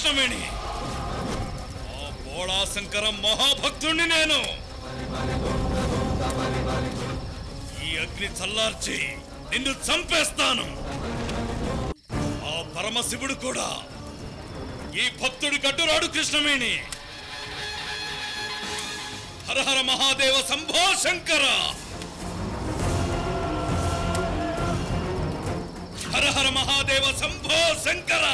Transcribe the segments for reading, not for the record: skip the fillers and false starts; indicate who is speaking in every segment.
Speaker 1: కృష్ణవేణి. ఆ బోళా శంకర మహాభక్తుణ్ణి నేను. ఈ అగ్ని చల్లార్చి నిన్ను చంపేస్తాను. ఆ పరమశివుడు కూడా ఈ భక్తుడి కట్టురాడు కృష్ణవేణి. హర హర మహాదేవ శంభో శంకర. హర హర మహాదేవ శంభో శంకర.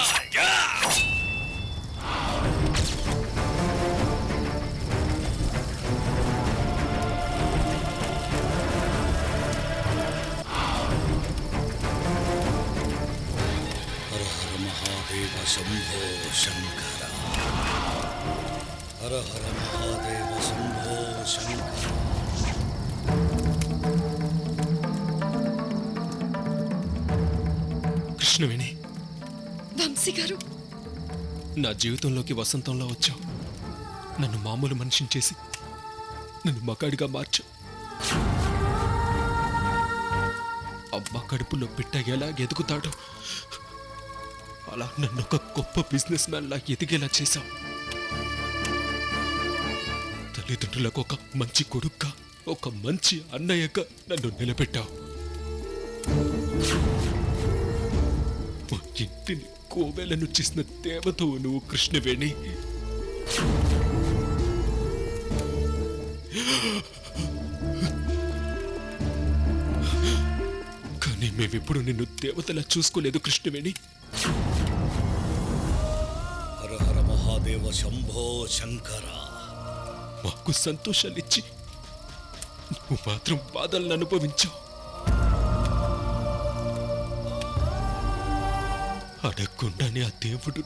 Speaker 1: హర హర మహాదేవ శంభో శంకర. హర హర మహాదేవ శంభో శంకర.
Speaker 2: కృష్ణవేణి,
Speaker 3: వంశీ గారు,
Speaker 2: నా జీవితంలోకి వసంతంలో వచ్చావు. నన్ను మామూలు మనిషిని చేసి నన్ను మగాడిగా మార్చావు. అమ్మ కడుపులో బిడ్డ ఎలా ఎదుగుతాడో అలా నన్ను ఒక గొప్ప బిజినెస్ మ్యాన్ లా ఎదిగేలా చేశావు. తల్లిదండ్రులకు ఒక మంచి కొడుగ్గా, ఒక మంచి అన్నయ్యగా నన్ను నిలబెట్టావు. ఇంటిని కోవెలను చేసిన దేవతవు నువ్వు కృష్ణవేణి. కానీ మేమెప్పుడు నిన్ను దేవతలా చూసుకోలేదు కృష్ణవేణి.
Speaker 1: హర హర మహాదేవ శంభో శంకర.
Speaker 2: మాకు సంతోషాలిచ్చి నువ్వు మాత్రం బాధలను అనుభవించావు. అడగకుండానే ఆ దేవుడు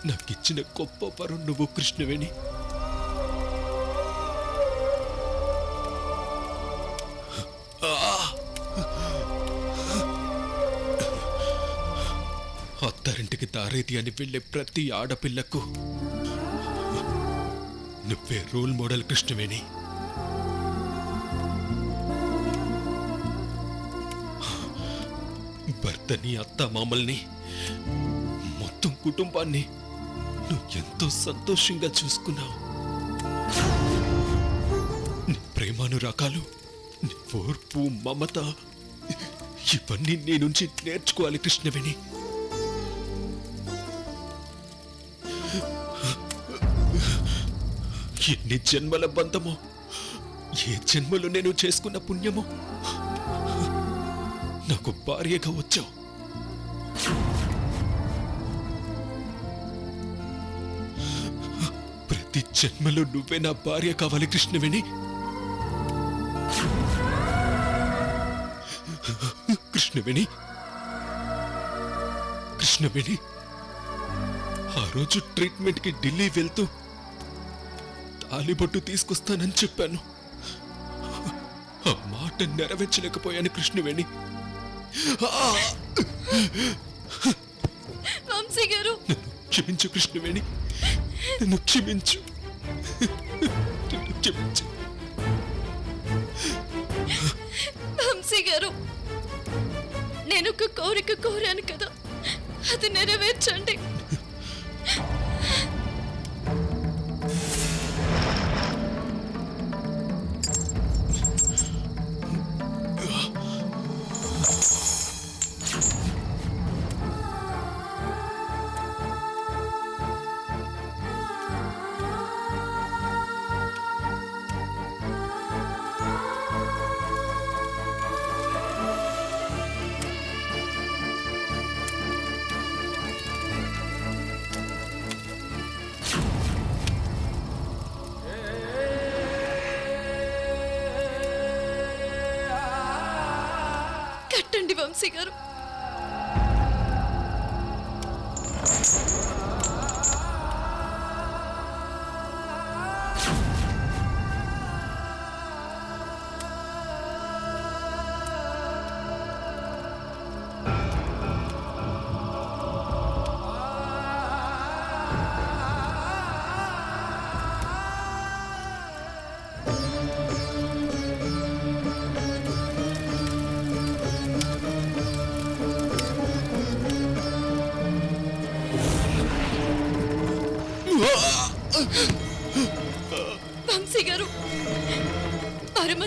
Speaker 2: నాకిచ్చిన గొప్ప వరం నువ్వు కృష్ణవేణి. అత్తారింటికి దారేది అని వెళ్ళే ప్రతి ఆడపిల్లకు నువ్వే రోల్ మోడల్ కృష్ణవేణి. భర్తని, అత్త మామల్ని, మొత్తం కుటుంబాన్ని నువ్వు ఎంతో సంతోషంగా చూసుకున్నావు. నీ ప్రేమానురాగాలు, నీ ఓర్పు, మమత ఇవన్నీ నీ నుంచి నేర్చుకోవాలి కృష్ణవేణి. ఎన్ని జన్మల బంధమో, ఏ జన్మలో నేను చేసుకున్న పుణ్యమో నాకు భార్యగా వచ్చావు. ప్రతి జన్మలో నువ్వే నా భార్య కావాలి కృష్ణవేణి. కృష్ణవేణి, కృష్ణవేణి, ఆ రోజు ట్రీట్మెంట్కి ఢిల్లీ వెళ్తూ తాలిబొట్టు తీసుకొస్తానని చెప్పాను. ఆ మాట నెరవేర్చలేకపోయాను కృష్ణవేణి.
Speaker 3: వంశీ గారు,
Speaker 2: క్షమించు కృష్ణవేణి, నన్ను క్షమించు, క్షమించు.
Speaker 3: వంశీ గారు, నేను ఒక కోరిక కోరాను కదా, అది నెరవేర్చండి. కట్టండి వంశీ గారు.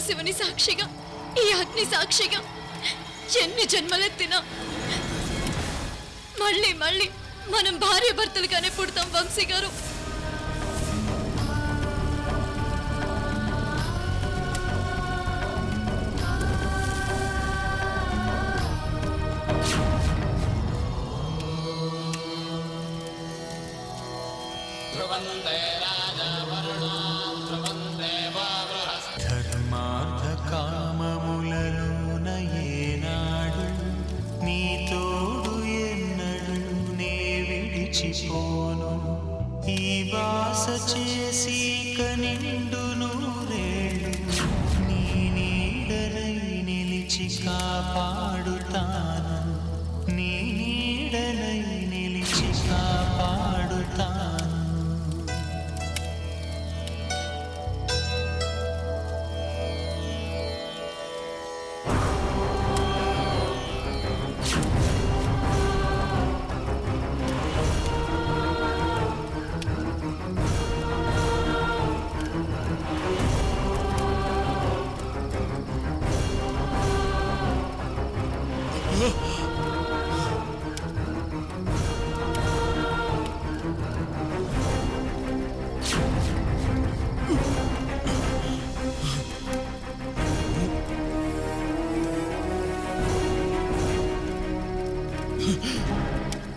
Speaker 3: పరమశివుని సాక్షిగా, ఈ అగ్ని సాక్షిగా ఎన్ని జన్మలెత్తినా మళ్ళీ మళ్ళీ మనం భార్య భర్తలుగానే పుడతాం వంశీ గారు.
Speaker 4: ధర్మార్థ కామములలోన ఏనాడు నీ తోడు ఎన్నడు నే విడిచిపోను. ఈ వాస చేసి కనిండు నూరేళ్ళు నీ నీడరై నిలిచి కాపాడుతాను. నీ నీడరై నిలిచి కాపాడుతాను.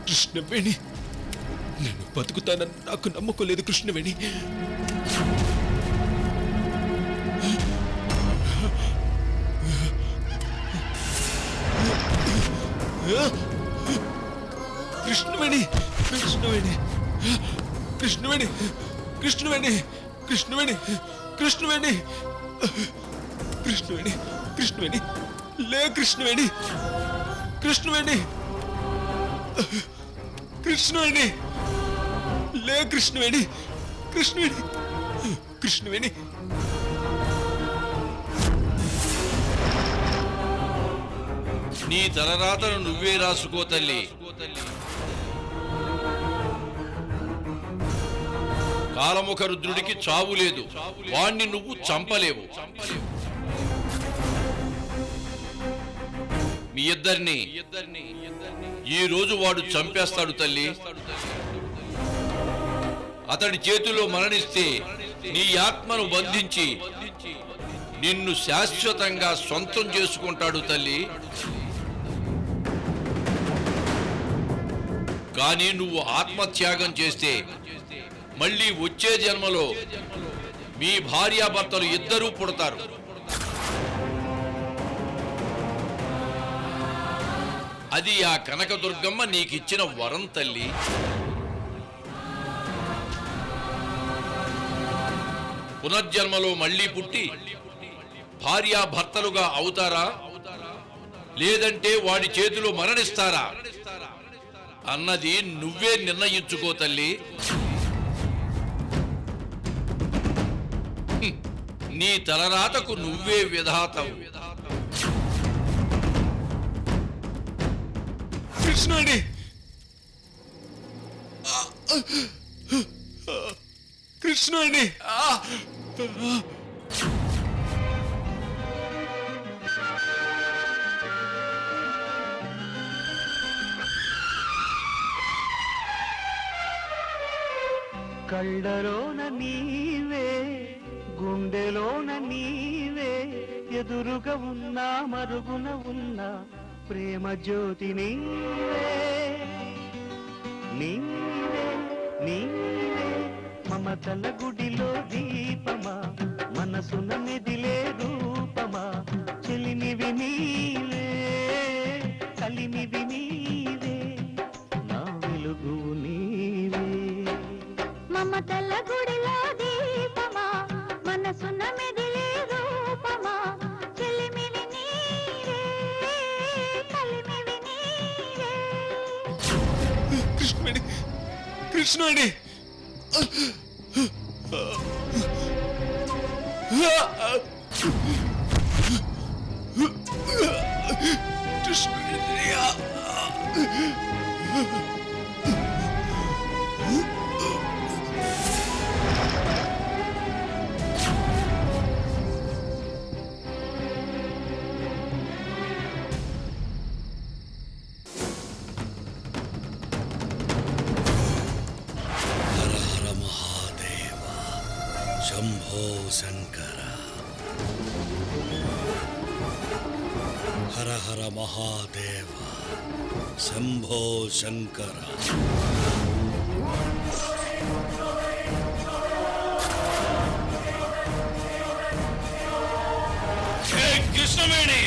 Speaker 2: కృష్ణవేణి, నేను బతుకుతానని నాకు నమ్మకం లేదు కృష్ణవేణి. కృష్ణవేణి, కృష్ణవేణి, కృష్ణవేణి, కృష్ణవేణి, కృష్ణవేణి, కృష్ణవేణి, కృష్ణవేణి, కృష్ణవేణి, లే కృష్ణవేణి, కృష్ణవేణి, కృష్ణవేణి, లే కృష్ణవేణి, కృష్ణవేణి, కృష్ణవేణి.
Speaker 5: నీ తలరాతను నువ్వే రాసుకో తల్లి. కాలముఖ రుద్రుడికి చావు లేదు, వాణ్ణి నువ్వు చంపలేవు. మీ ఇద్దరిని ఈ రోజు వాడు చంపేస్తాడు తల్లి. అతడి చేతిలో మరణిస్తే నీ ఆత్మను బంధించి నిన్ను శాశ్వతంగా సొంతం చేసుకుంటాడు తల్లి. కానీ నువ్వు ఆత్మత్యాగం చేస్తే మళ్ళీ వచ్చే జన్మలో మీ భార్యాభర్తలు ఇద్దరూ పుడతారు. అది ఆ కనకదుర్గమ్మ నీకిచ్చిన వరం తల్లి. పునర్జన్మలో మళ్ళీ పుట్టి భార్యాభర్తలుగా అవుతారా, లేదంటే వాడి చేతిలో మరణిస్తారా అన్నది నువ్వే నిర్ణయించుకో తల్లి. నీ తలరాతకు నువ్వే విధాతవు.
Speaker 2: కృష్ణవేణి, కృష్ణవేణి,
Speaker 4: కళ్ళలోన నీవే, గుండెలోన నీవే, ఎదురుగా ఉన్నా మరుగున ఉన్నా ప్రేమ జ్యోతి నీవే. నీవే నీవే మమతల గుడిలో దీపమా, మనసున మెదిలే రూపమా, చెలిమివి నీవే, కలిమివి నీవే, నా వెలుగు నీవే.
Speaker 6: మమతల గుడిలో దీపమా, మనసున మెదిలే రూపమా, చెలిమివి నీవే, కలిమివి నీవే.
Speaker 2: కృష్ణవేణి, కృష్ణవేణి,
Speaker 1: శంభో శంకర హర హర మహాదేవ శంభో శంకర హే కృష్ణవేణి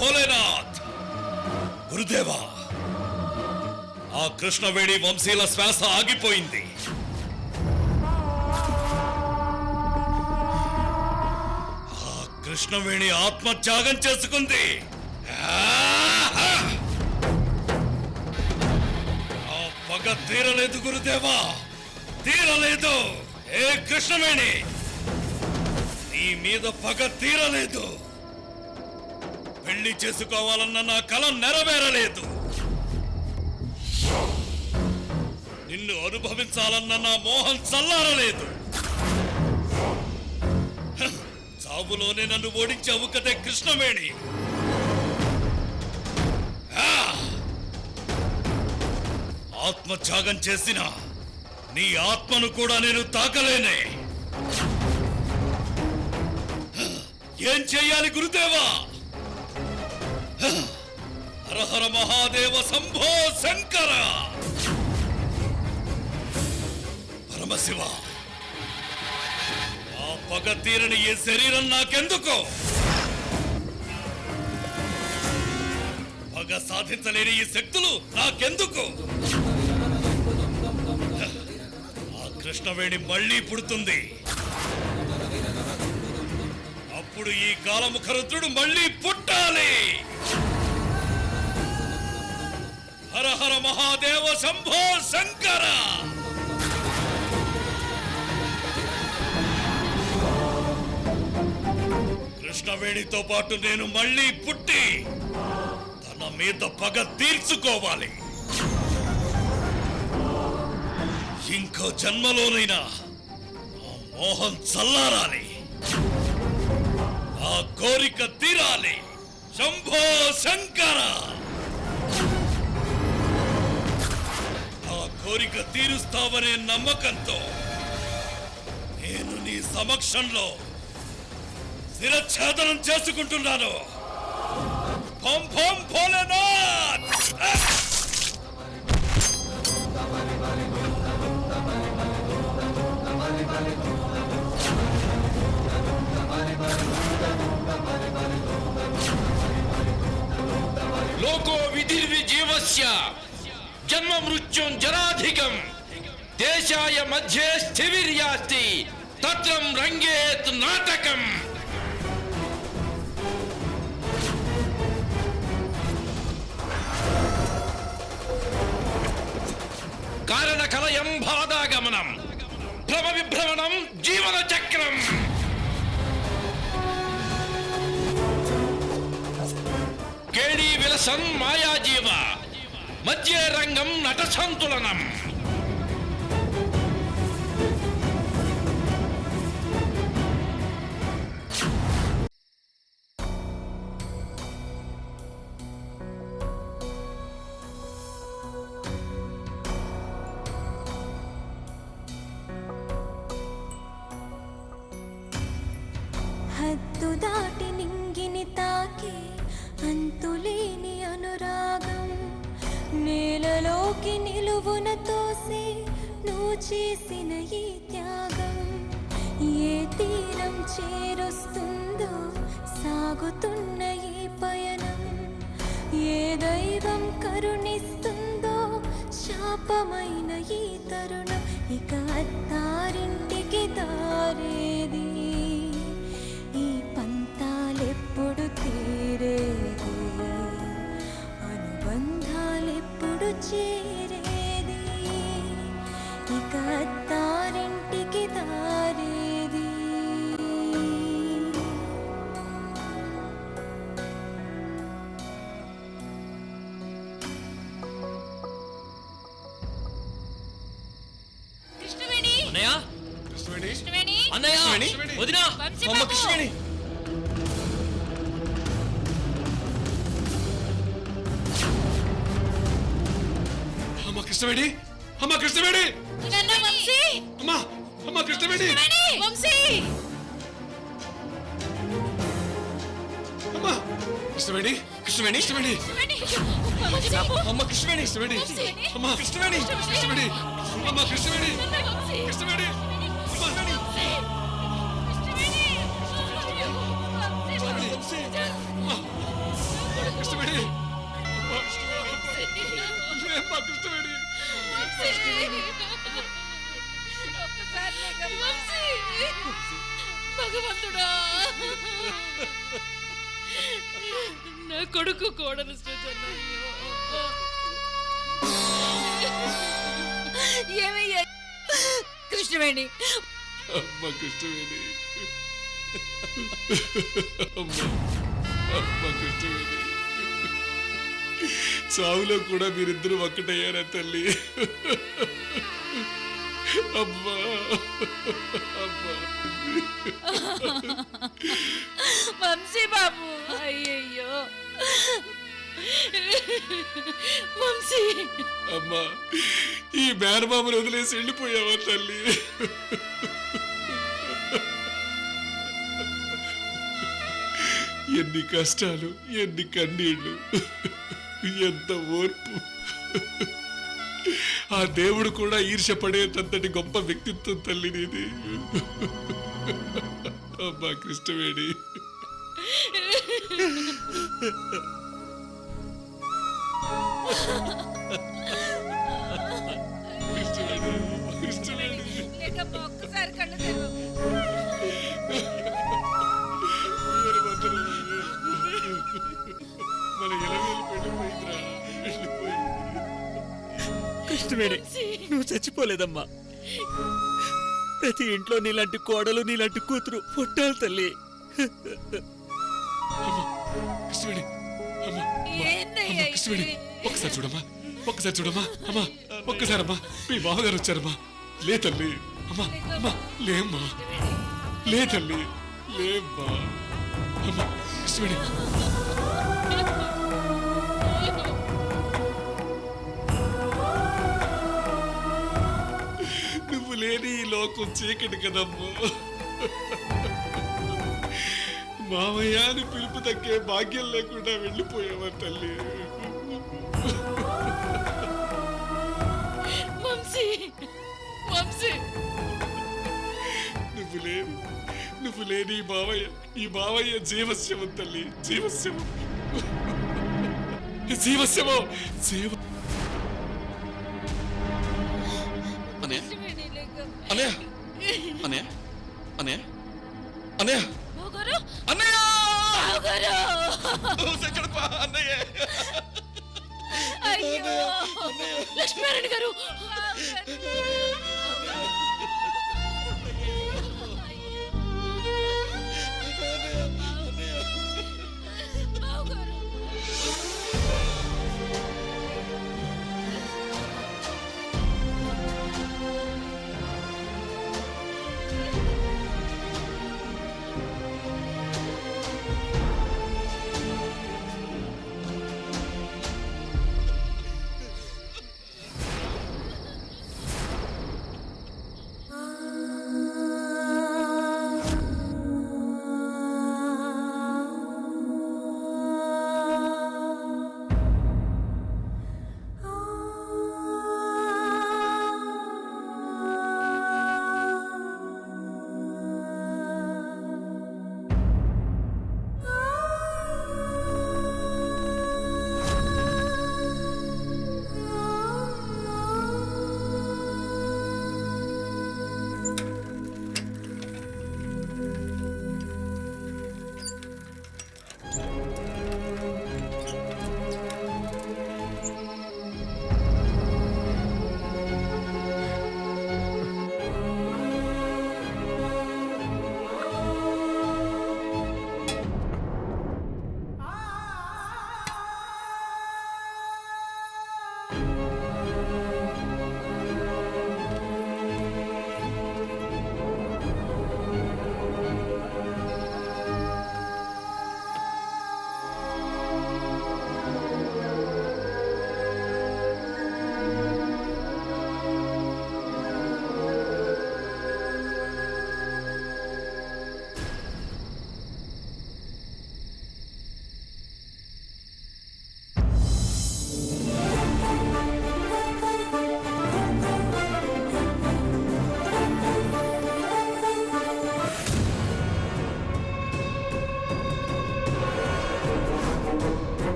Speaker 1: భోలేనాథ్ గురుదేవా ఆ కృష్ణవేణి వంశీల శ్వాస ఆగిపోయింది. ఆ కృష్ణవేణి ఆత్మత్యాగం చేసుకుంది. ఆ పగ తీరలేదు గురుదేవా, తీరలేదు. ఏ కృష్ణవేణి, నీ మీద పగ తీరలేదు. పెళ్లి చేసుకోవాలన్న నా కల నెరవేరలేదు. నిన్ను అనుభవించాలన్న నా మోహం చల్లారలేదు. చావులోనే నన్ను ఓడించావు కదే కృష్ణవేణి. ఆత్మత్యాగం చేసిన నీ ఆత్మను కూడా నేను తాకలేనే. ఏం చెయ్యాలి గురుదేవా? హర హర మహాదేవ శంభో శంకర పరమశివ, ఆ పగ తీరని ఈ శరీరం నాకెందుకు? పగ సాధించలేని ఈ శక్తులు నాకెందుకు? ఆ కృష్ణవేణి మళ్ళీ పుడుతుంది. అప్పుడు ఈ కాలముఖ రుద్రుడు మళ్ళీ పుట్టాలి. హర హర మహాదేవ శంభో శంకర. కృష్ణవేణితో పాటు నేను మళ్ళీ పుట్టి తన మీద పగ తీర్చుకోవాలి. ఇంకో జన్మలోనైనా ఆ మోహం చల్లారాలి, ఆ కోరిక తీరాలి. శంభో శంకర. ఆ కోరిక తీరుస్తావనే నమ్మకంతో నేను నీ సమక్షంలో శిరఛేదనం చేసుకుంటున్నాను. భం భం భోలేనాథ్.
Speaker 5: లోకో విధిర్విజీవస్య జన్మ మృత్యుం జరాధికం దేశాయ మధ్యే స్థివిర్యాస్తి తత్రం రంగేత్ నాటకం. కారణ కలయం బాధాగమనం భ్రమ విభ్రమణం జీవన చక్రం. కేళీ విలసన్ మాయాజీవ మధ్యే రంగం నట సంతులనం.
Speaker 6: హద్దు దాటి నింగిని తాకి అంతులేని అనురాగం నేలలోకి నిలువున తోసి నువ్వు చేసిన ఈ త్యాగం ఏ తీరం చేరుస్తుందో సాగుతున్న ఈ పయనం, ఏ దైవం కరుణిస్తుందో శాపమైన ఈ తరుణం, ఇక అత్తారింటికి దారేది, ఈ పంతాలెప్పుడు తీరేది, అనుబంధాలెప్పుడు చేరేది, ఇక అత్తారింటికి దారేది.
Speaker 3: కృష్ణవేణి
Speaker 2: అన్నయ్య
Speaker 3: కృష్ణవేణి
Speaker 2: అన్నయ్య వదినా
Speaker 3: వంశీ
Speaker 2: అమ్మ
Speaker 3: బాబు!
Speaker 2: కృష్ణవేణి అమ్మ కృష్ణవేణి అమ్మ కృష్ణవేణి
Speaker 3: నాన్న వంశీ
Speaker 2: అమ్మ అమ్మ కృష్ణవేణి
Speaker 3: వంశీ
Speaker 2: అమ్మ కృష్ణవేణి కృష్ణవేణి కృష్ణవేణి
Speaker 3: వంశీ బాబు!
Speaker 2: అమ్మ కృష్ణవేణి కృష్ణవేణి అమ్మ కృష్ణవేణి కృష్ణవేణి అమ్మ కృష్ణవేణి కృష్ణవేణి కృష్ణవేణి అమ్మ కృష్ణవేణి
Speaker 3: భగవంతుడా, నా కొడుకు కోడలు సృజన ఏమయ్యా కృష్ణవేణి?
Speaker 2: అమ్మ కృష్ణవేణి అమ్మ కృష్ణవేణి చావులో కూడా మీరిద్దరూ ఒక్కటయ్యారా తల్లి? అమ్మా అమ్మా
Speaker 3: వంశీ బాబు, అయ్యయ్యో వంశీ,
Speaker 2: అమ్మా ఈ మేనమామను వదిలేసి వెళ్ళిపోయావా తల్లి? ఎన్ని కష్టాలు, ఎన్ని కన్నీళ్లు, ఎంత ఓర్పు. ఆ దేవుడు కూడా ఈర్ష్యపడేటంతటి గొప్ప వ్యక్తిత్వం తల్లి నీది. అమ్మా కృష్ణవేణి కృష్ణవేణి కృష్ణవేణి
Speaker 3: ఒక్కసారి కళ్ళు తెరువు.
Speaker 2: మన ఎలవేలు వెళ్ళిపోయిందిరా, వెళ్ళిపోయింది.
Speaker 7: కృష్ణవేణి, నువ్వు చచ్చిపోలేదమ్మా. ప్రతి ఇంట్లో నీలాంటి కోడలు, నీలాంటి కూతురు పుట్టాలి తల్లి.
Speaker 2: కృష్ణవేణి అమ్మా
Speaker 3: ఏందయ్యా ఇది?
Speaker 2: కృష్ణవేణి ఒక్కసారి చూడమ్మా, ఒక్కసారి చూడమ్మా. అమ్మా ఒక్కసారమ్మా, మీ బావగారు వచ్చారమ్మా. లే తల్లి, అమ్మా అమ్మా లేమ్మా, లే తల్లి, లేమ్మా. అమ్మా కృష్ణవేణి నువ్వు లేని ఈ లోకం చీకటి కదమ్మా. మామయ్య అని పిలుపు తక్కే భాగ్యం లేకుండా వెళ్ళిపోయావా తల్లి?
Speaker 3: వంశీ, వంశీ,
Speaker 2: నువ్వు లేని ఈ మావయ్య జీవస్యము తల్లి, జీవస్యము జీవస్యము జీవ